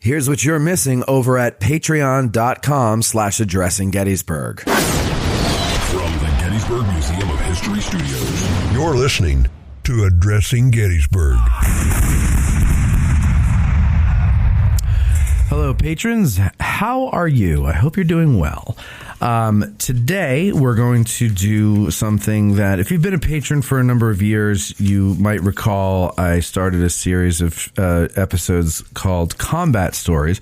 Here's what you're missing over at patreon.com/addressinggettysburg. From the Gettysburg Museum of History Studios, you're listening to Addressing Gettysburg. Hello, patrons. How are you? I hope you're doing well. Today, we're going to do something that, if you've been a patron for a number of years, you might recall I started a series of episodes called Combat Stories.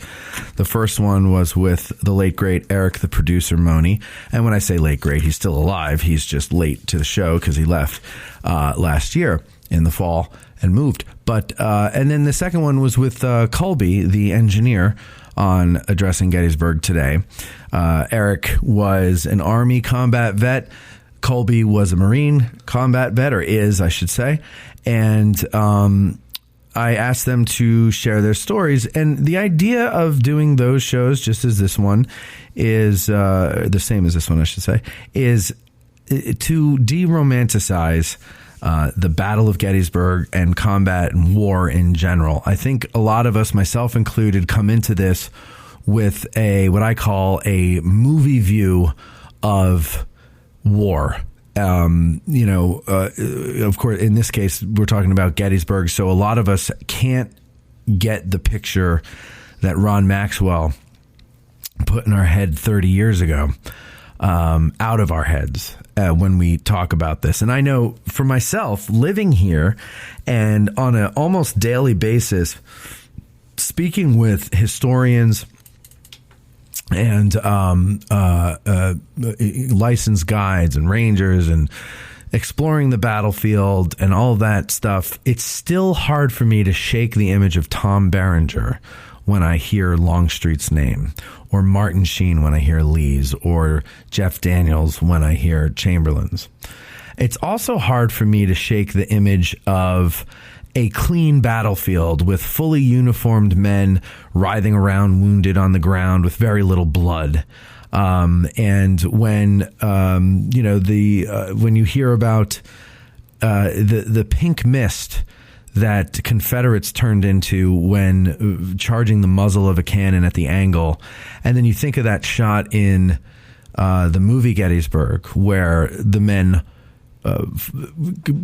The first one was with the late, great Eric, the producer, Moni. And when I say late, great, he's still alive. He's just late to the show because he left last year in the fall and moved. But and then the second one was with Colby, the engineer, on Addressing Gettysburg Today. Eric was an Army combat vet. Colby was a Marine combat vet, or is, I should say. And I asked them to share their stories. And the idea of doing those shows, just as this one is the same as this one, I should say, is to de-romanticize the Battle of Gettysburg and combat and war in general. I think a lot of us, myself included, come into this with what I call a movie view of war. Of course, in this case, we're talking about Gettysburg. So a lot of us can't get the picture that Ron Maxwell put in our head 30 years ago out of our heads when we talk about this. And I know for myself, living here and on an almost daily basis, speaking with historians and licensed guides and rangers and exploring the battlefield and all that stuff, it's still hard for me to shake the image of Tom Berenger when I hear Longstreet's name, or Martin Sheen when I hear Lee's, or Jeff Daniels when I hear Chamberlain's. It's also hard for me to shake the image of a clean battlefield with fully uniformed men writhing around wounded on the ground with very little blood. And when when you hear about the pink mist that Confederates turned into when charging the muzzle of a cannon at the angle, and then you think of that shot in the movie Gettysburg where the men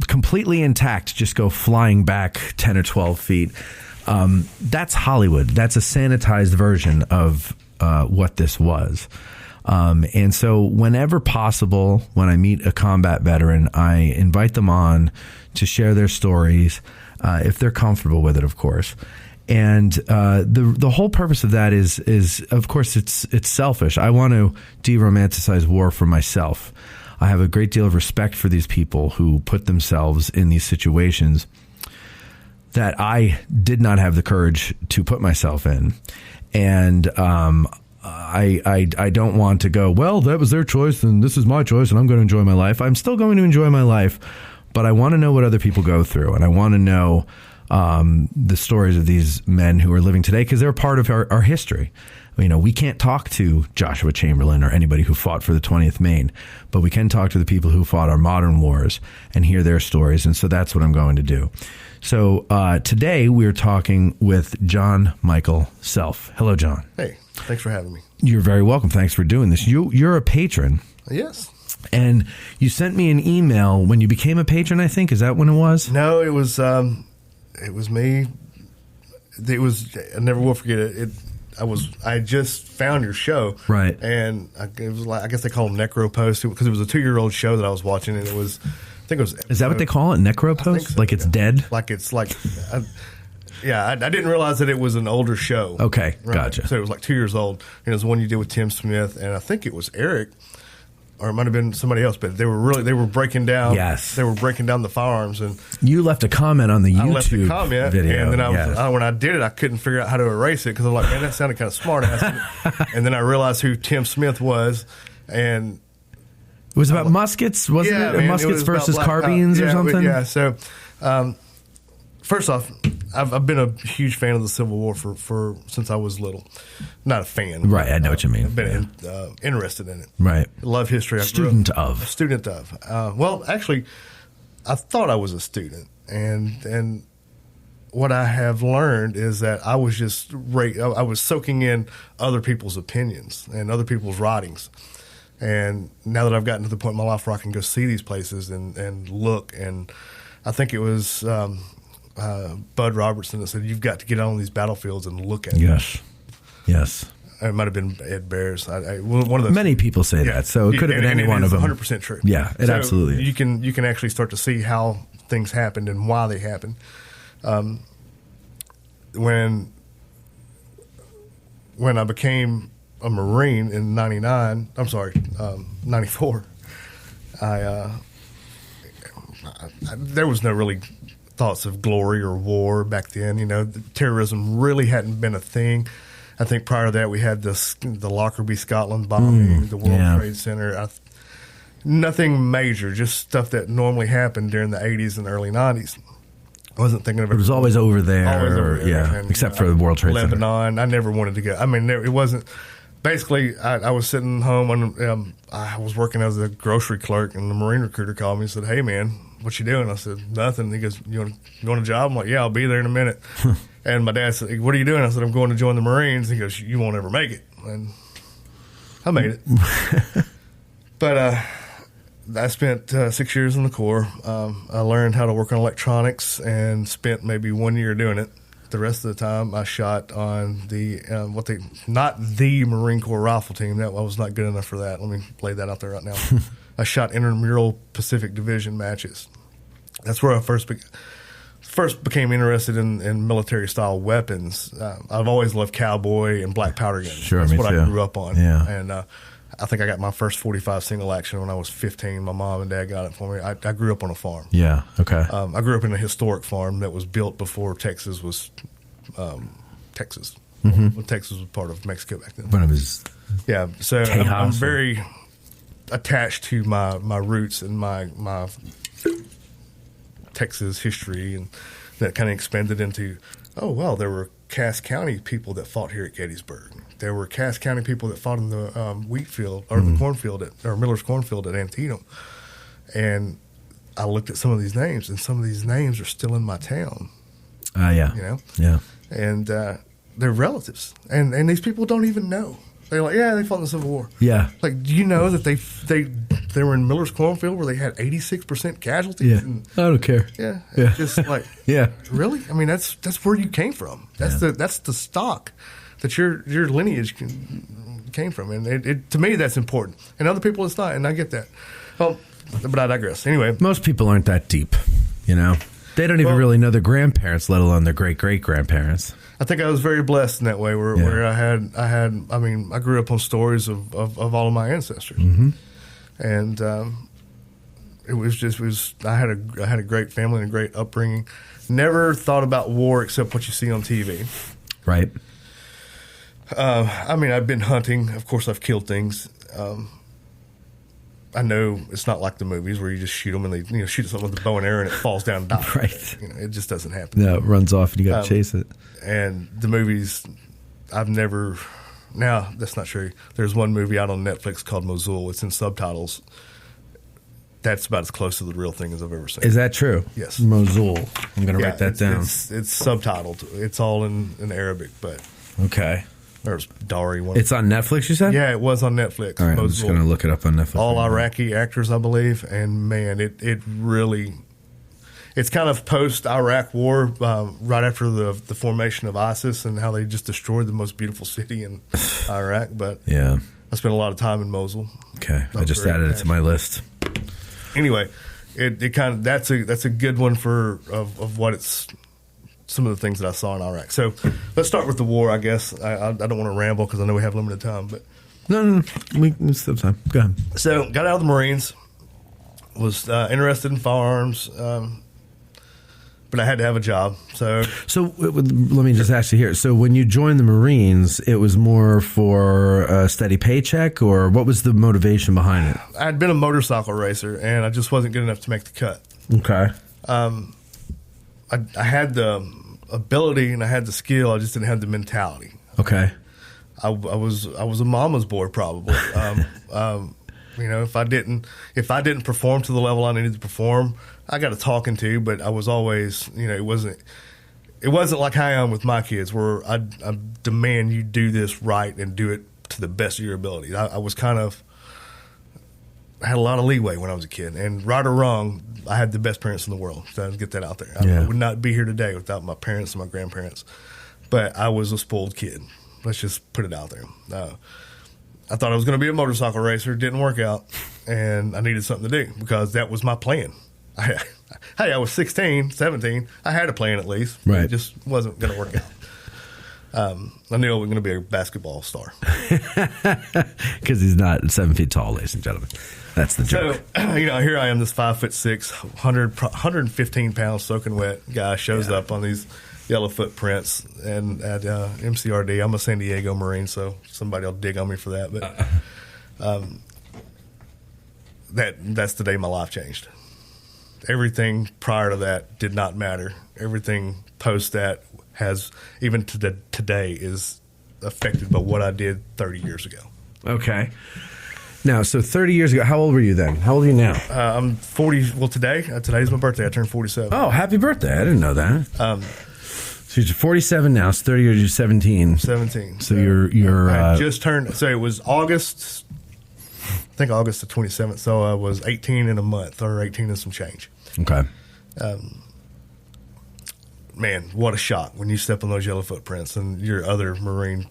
completely intact just go flying back 10 or 12 feet. That's Hollywood. That's a sanitized version of what this was. And so whenever possible, when I meet a combat veteran, I invite them on to share their stories, if they're comfortable with it, of course. And the whole purpose of that is of course, it's selfish. I want to de-romanticize war for myself. I have a great deal of respect for these people who put themselves in these situations that I did not have the courage to put myself in. And I don't want to go, well, that was their choice and this is my choice and I'm going to enjoy my life. I'm still going to enjoy my life, but I want to know what other people go through, and I want to know the stories of these men who are living today, because they're part of our history. You know, we can't talk to Joshua Chamberlain or anybody who fought for the 20th Maine, but we can talk to the people who fought our modern wars and hear their stories. And so that's what I'm going to do. So today we're talking with John Michael Self. Hello, John. Hey, thanks for having me. You're very welcome. Thanks for doing this. You're a patron. Yes. And you sent me an email when you became a patron, I think. Is that when it was? No, it was me. It was, I never will forget it. I just found your show, right? And it was like, I guess they call them necro posts, because it was a 2-year-old show that I was watching, and it was, I think it was. Is that what they call it, necro post? So, like it's dead? Like it's like, I didn't realize that it was an older show. Okay, right? Gotcha. So it was like 2 years old, and it was the one you did with Tim Smith, and I think it was Eric, or it might have been somebody else, but they were breaking down. Yes, they were breaking down the firearms, and you left a comment on the YouTube I left a comment, video, and then when I did it, I couldn't figure out how to erase it because I'm like, man, that sounded kind of smart. And then I realized who Tim Smith was, and it was about muskets, wasn't it? Man, muskets it versus carbines or something. Yeah. So, first off, I've been a huge fan of the Civil War for since I was little. Not a fan, right? I know what you mean. I've been interested in it, right? Love history. Student of. Well, actually, I thought I was a student, and what I have learned is that I was just I was soaking in other people's opinions and other people's writings. And now that I've gotten to the point in my life where I can go see these places and look, and I think it was Bud Robertson that said, "You've got to get on these battlefields and look at them." Yes. It might have been Ed Bears. One of those. Many people say that, so it could have been any one of them. 100% true. Yeah, it absolutely is. You can actually start to see how things happened and why they happened. When I became a Marine in 94, there was no really thoughts of glory or war back then. Terrorism really hadn't been a thing. I think prior to that, we had the Lockerbie, Scotland bombing, the World Trade Center. Nothing major, just stuff that normally happened during the 80s and early 90s. I wasn't thinking of it. It was always over there. And, except for the World Trade Center. Lebanon. I never wanted to go. I mean, it wasn't. Basically, I was sitting home and I was working as a grocery clerk, and the Marine recruiter called me and said, "Hey, man, what you doing?" I said, "Nothing." He goes, "You want a job?" I'm like, "Yeah, I'll be there in a minute." And my dad said, "What are you doing?" I said, "I'm going to join the Marines." He goes, "You won't ever make it." And I made it. But I spent 6 years in the Corps. I learned how to work on electronics and spent maybe 1 year doing it. The rest of the time, I shot on not the Marine Corps rifle team. That I was not good enough for that. Let me lay that out there right now. I shot intramural Pacific Division matches. That's where I first became interested in military style weapons. I've always loved cowboy and black powder guns. Sure, that's me what too. I grew up on. Yeah. And I think I got my first .45 single action when I was 15. My mom and dad got it for me. I grew up on a farm. Yeah. Okay. I grew up in a historic farm that was built before Texas was Texas. When Texas was part of Mexico back then. When it was. Yeah. So I'm very attached to my roots and my Texas history, and that kind of expanded into, oh, well, there were Cass County people that fought here at Gettysburg. There were Cass County people that fought in the wheat field or the cornfield or Miller's cornfield at Antietam. And I looked at some of these names, and some of these names are still in my town. Yeah. Yeah. And they're relatives. And these people don't even know. They're like, yeah, they fought in the Civil War. Yeah. Like, do you know that they were in Miller's cornfield where they had 86% casualties? Yeah. And, I don't care. Yeah. Yeah. Just like, Yeah. Really? I mean, that's where you came from. That's the stock that your lineage came from. And it to me, that's important. And other people, it's not. And I get that. Well, but I digress. Anyway. Most people aren't that deep, They don't even really know their grandparents, let alone their great-great-grandparents. I think I was very blessed in that way where I grew up on stories of all of my ancestors. Mm-hmm. And I had a great family and a great upbringing. Never thought about war except what you see on TV. Right. I've been hunting. Of course, I've killed things. I know it's not like the movies where you just shoot them and they shoot something with a bow and arrow and it falls down and dies. Right. It just doesn't happen. No, it runs off and you got to chase it. And the movies, I've never. Now that's not true. There's one movie out on Netflix called Mosul. It's in subtitles. That's about as close to the real thing as I've ever seen. Is that true? Yes. Mosul. I'm going to write that down. It's subtitled. It's all in Arabic, but okay. There's Dari one. It's on Netflix, you said? Yeah, it was on Netflix. All right, I'm just going to look it up on Netflix. All Iraqi actors, I believe, and man, it really. It's kind of post-Iraq war, right after the formation of ISIS and how they just destroyed the most beautiful city in Iraq. But yeah, I spent a lot of time in Mosul. Okay, I just added it to my list. Anyway, it kind of that's a good one of what it's. Some of the things that I saw in Iraq. So let's start with the war, I guess. I don't want to ramble because I know we have limited time. But No. We still have time. Go ahead. So got out of the Marines, was interested in firearms, but I had to have a job. So let me just ask you here. So when you joined the Marines, it was more for a steady paycheck, or what was the motivation behind it? I'd been a motorcycle racer, and I just wasn't good enough to make the cut. Okay. I had the ability and I had the skill. I just didn't have the mentality. Okay. I was a mama's boy probably. If I didn't perform to the level I needed to perform, I got a talking to. But I was always, it it wasn't like how I am with my kids, where I demand you do this right and do it to the best of your ability. I was kind of had a lot of leeway when I was a kid, and right or wrong, I had the best parents in the world. So I'd get that out there. I would not be here today without my parents and my grandparents. But I was a spoiled kid. Let's just put it out there. I thought I was going to be a motorcycle racer. It didn't work out, and I needed something to do because that was my plan. Hey, I was 16, 17. I had a plan at least. Right. It just wasn't going to work out. I knew I was going to be a basketball star. Because he's not 7 feet tall, ladies and gentlemen. That's the joke. So, here I am, this 5'6", 115 pounds soaking wet guy shows up on these yellow footprints and at MCRD. I'm a San Diego Marine, so somebody will dig on me for that. But that's the day my life changed. Everything prior to that did not matter. Everything post that has, even to today, is affected by what I did 30 years ago. Okay. Now, so 30 years ago, how old were you then? How old are you now? I'm 40. Well, today's my birthday. I turned 47. Oh, happy birthday. I didn't know that. So you're 47 now. So 30 years, you're 17. 17. So you're I just turned, so it was August, I think August the 27th. So I was 18 in a month, or 18 and some change. Okay. Man, what a shock when you step on those yellow footprints, and your other Marine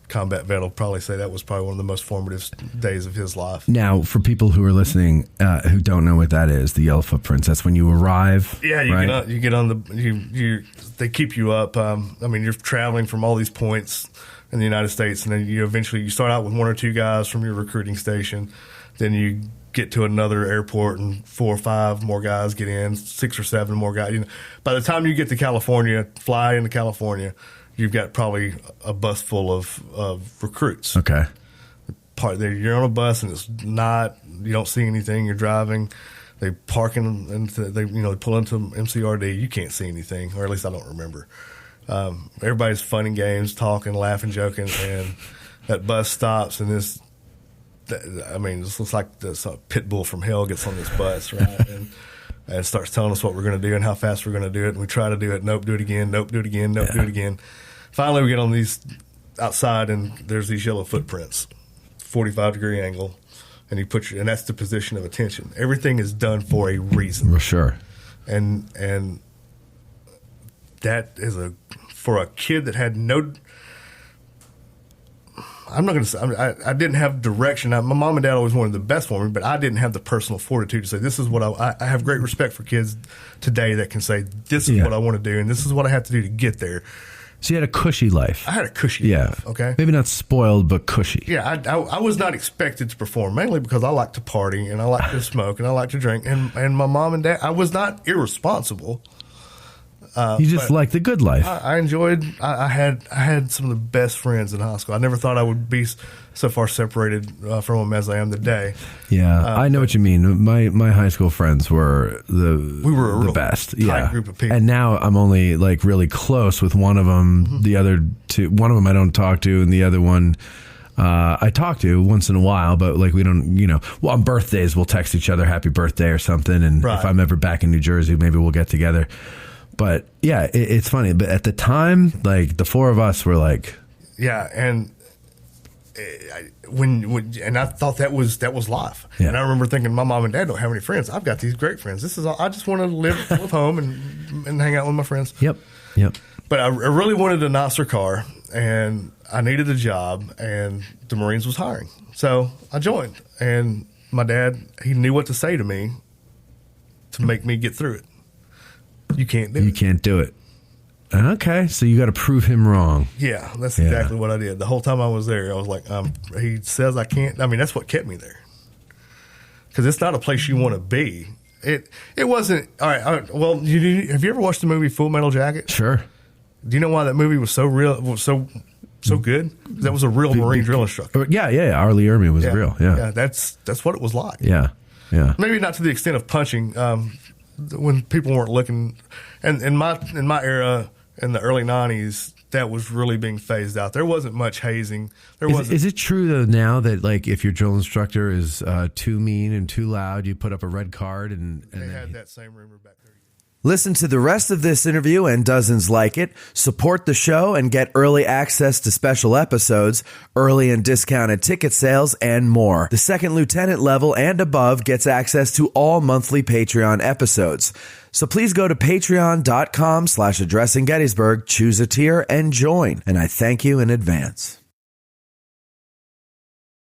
combat vet will probably say that was probably one of the most formative days of his life. Now, for people who are listening who don't know what that is, the yellow footprints, that's when you arrive. Yeah, you get on the they keep you up. You're traveling from all these points in the United States, and then you start out with one or two guys from your recruiting station, then you get to another airport and 4 or 5 more guys get in, 6 or 7 more guys. By the time you get to California, fly into California, you've got probably a bus full of recruits. Okay. You're on a bus and it's not, you don't see anything. You're driving. They park and they pull into MCRD. You can't see anything, or at least I don't remember. Everybody's fun and games, talking, laughing, joking, and that bus stops and this looks like this pit bull from hell gets on this bus, right? and starts telling us what we're going to do and how fast we're going to do it. And we try to do it. Nope, do it again. Nope, do it again. Nope, do it again. Finally, we get on these outside, and there's these yellow footprints, 45-degree angle, and and that's the position of attention. Everything is done for a reason. For sure. And that is for a kid that had no. I'm not going to say I didn't have direction. My mom and dad always wanted the best for me, but I didn't have the personal fortitude to say, this is what I have great respect for kids today that can say, this is what I want to do, and this is what I have to do to get there. So you had a cushy life. I had a cushy life, okay? Maybe not spoiled, but cushy. Yeah, I was not expected to perform, mainly because I like to party, and I like to smoke, and I like to drink. And my mom and dad, I was not irresponsible. You just like the good life. I enjoyed. I had some of the best friends in high school. I never thought I would be so far separated from them as I am today. Yeah, I know what you mean. My high school friends were the best. Tight group of people. And now I'm only like really close with one of them. Mm-hmm. The other two, one of them I don't talk to, and the other one I talk to once in a while. But like we don't, well, on birthdays we'll text each other happy birthday or something. And if I'm ever back in New Jersey, maybe we'll get together. But yeah, it's funny. But at the time, like the four of us were like, yeah, and and I thought that was life. Yeah. And I remember thinking, my mom and dad don't have any friends. I've got these great friends. This is all. I just want to live home and hang out with my friends. Yep. But I really wanted a nicer car, and I needed a job, and the Marines was hiring, so I joined. And my dad, he knew what to say to me to make me get through it. You can't do it. Okay, so you got to prove him wrong. Yeah, that's exactly what I did. The whole time I was there, I was like, he says I can't. I mean, that's what kept me there. Because it's not a place you want to be. It wasn't. All right. Well, have you ever watched the movie Full Metal Jacket? Sure. Do you know why that movie was so real, was so good? That was a real Marine drill instructor. Yeah. Arlie Ermy was real. Yeah, that's what it was like. Yeah. Maybe not to the extent of punching. When people weren't looking, and in my era in the early 90s, that was really being phased out. There wasn't much hazing. Is it true though now that like if your drill instructor is too mean and too loud, you put up a red card and they had that same rumor back there? Listen to the rest of this interview and dozens like it, support the show, and get early access to special episodes, early and discounted ticket sales, and more. The second lieutenant level and above gets access to all monthly Patreon episodes. So please go to patreon.com/addressinggettysburg, choose a tier, and join. And I thank you in advance.